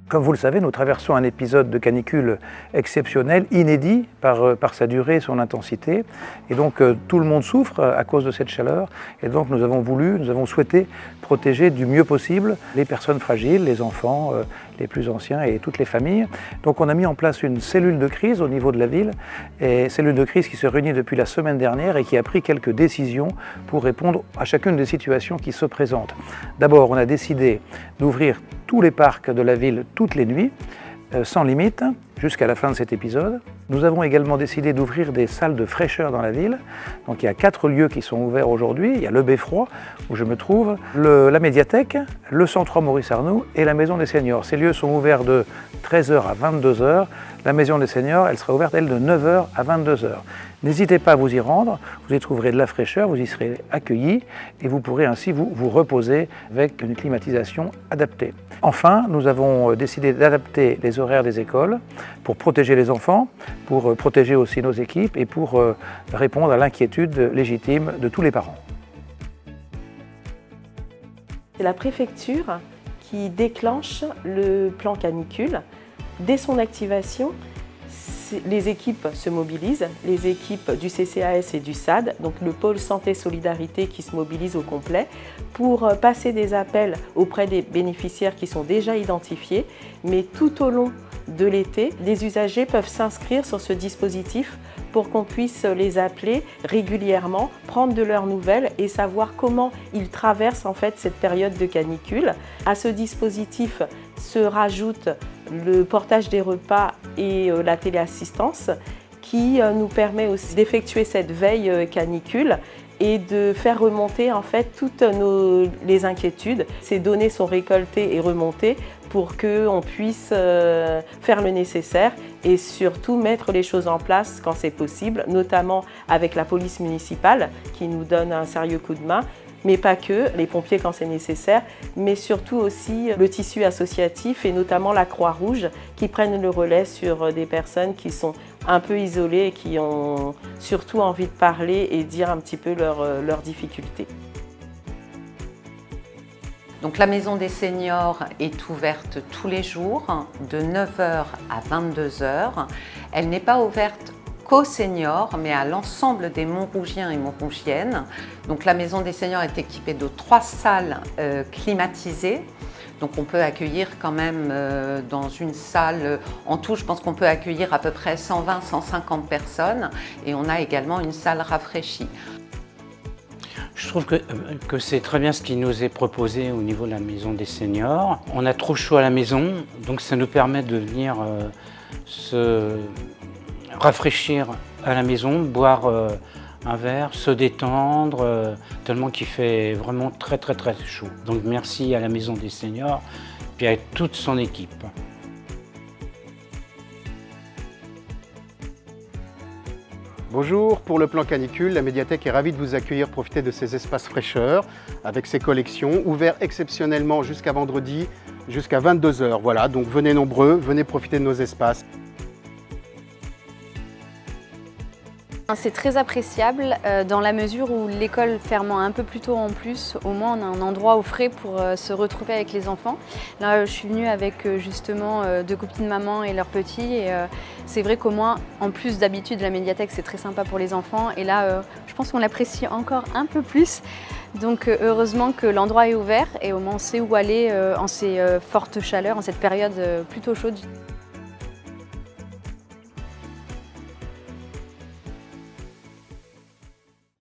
Comme vous le savez, nous traversons un épisode de canicule exceptionnel, inédit par sa durée et son intensité. Et donc tout le monde souffre à cause de cette chaleur. Et donc nous avons souhaité protéger du mieux possible les personnes fragiles, les enfants, les plus anciens et toutes les familles. Donc on a mis en place une cellule de crise au niveau de la ville, et cellule de crise qui se réunit depuis la semaine dernière et qui a pris quelques décisions pour répondre à chacune des situations qui se présentent. D'abord, on a décidé d'ouvrir tous les parcs de la ville toutes les nuits, sans limite, jusqu'à la fin de cet épisode. Nous avons également décidé d'ouvrir des salles de fraîcheur dans la ville. Donc il y a 4 lieux qui sont ouverts aujourd'hui. Il y a le Beffroi, où je me trouve, la médiathèque, le 103 Maurice Arnoux et la Maison des Seniors. Ces lieux sont ouverts de 13h à 22h. La Maison des Seniors, elle sera ouverte, elle, de 9h à 22h. N'hésitez pas à vous y rendre, vous y trouverez de la fraîcheur, vous y serez accueillis et vous pourrez ainsi vous reposer avec une climatisation adaptée. Enfin, nous avons décidé d'adapter les horaires des écoles pour protéger les enfants, pour protéger aussi nos équipes et pour répondre à l'inquiétude légitime de tous les parents. C'est la préfecture qui déclenche le plan canicule. Dès son activation, les équipes se mobilisent, les équipes du CCAS et du SAD, donc le pôle santé solidarité qui se mobilise au complet, pour passer des appels auprès des bénéficiaires qui sont déjà identifiés, mais tout au long de l'été, les usagers peuvent s'inscrire sur ce dispositif pour qu'on puisse les appeler régulièrement, prendre de leurs nouvelles et savoir comment ils traversent en fait cette période de canicule. À ce dispositif se rajoute le portage des repas et la téléassistance qui nous permet aussi d'effectuer cette veille canicule et de faire remonter en fait toutes les inquiétudes. Ces données sont récoltées et remontées pour qu'on puisse faire le nécessaire et surtout mettre les choses en place quand c'est possible, notamment avec la police municipale qui nous donne un sérieux coup de main, mais pas que, les pompiers quand c'est nécessaire, mais surtout aussi le tissu associatif et notamment la Croix-Rouge qui prennent le relais sur des personnes qui sont un peu isolées et qui ont surtout envie de parler et dire un petit peu leurs difficultés. Donc la Maison des Seniors est ouverte tous les jours de 9h à 22h. Elle n'est pas ouverte qu'aux seniors, mais à l'ensemble des Montrougiens et Montrougiennes. Donc la Maison des Seniors est équipée de 3 salles climatisées. Donc on peut accueillir quand même dans une salle, en tout je pense qu'on peut accueillir à peu près 120-150 personnes et on a également une salle rafraîchie. Je trouve que c'est très bien ce qui nous est proposé au niveau de la Maison des Seniors. On a trop chaud à la maison, donc ça nous permet de venir se rafraîchir à la maison, boire un verre, se détendre, tellement qu'il fait vraiment très chaud. Donc merci à la Maison des Seniors et à toute son équipe. Bonjour, pour le plan canicule, la médiathèque est ravie de vous accueillir, profiter de ces espaces fraîcheur avec ses collections, ouverts exceptionnellement jusqu'à vendredi, jusqu'à 22h. Voilà, donc venez nombreux, venez profiter de nos espaces. C'est très appréciable dans la mesure où l'école fermant un peu plus tôt en plus, au moins on a un endroit au frais pour se retrouver avec les enfants. Là je suis venue avec justement 2 copines maman et leurs petits et c'est vrai qu'au moins en plus d'habitude la médiathèque c'est très sympa pour les enfants et là je pense qu'on l'apprécie encore un peu plus. Donc heureusement que l'endroit est ouvert et au moins on sait où aller en ces fortes chaleurs, en cette période plutôt chaude.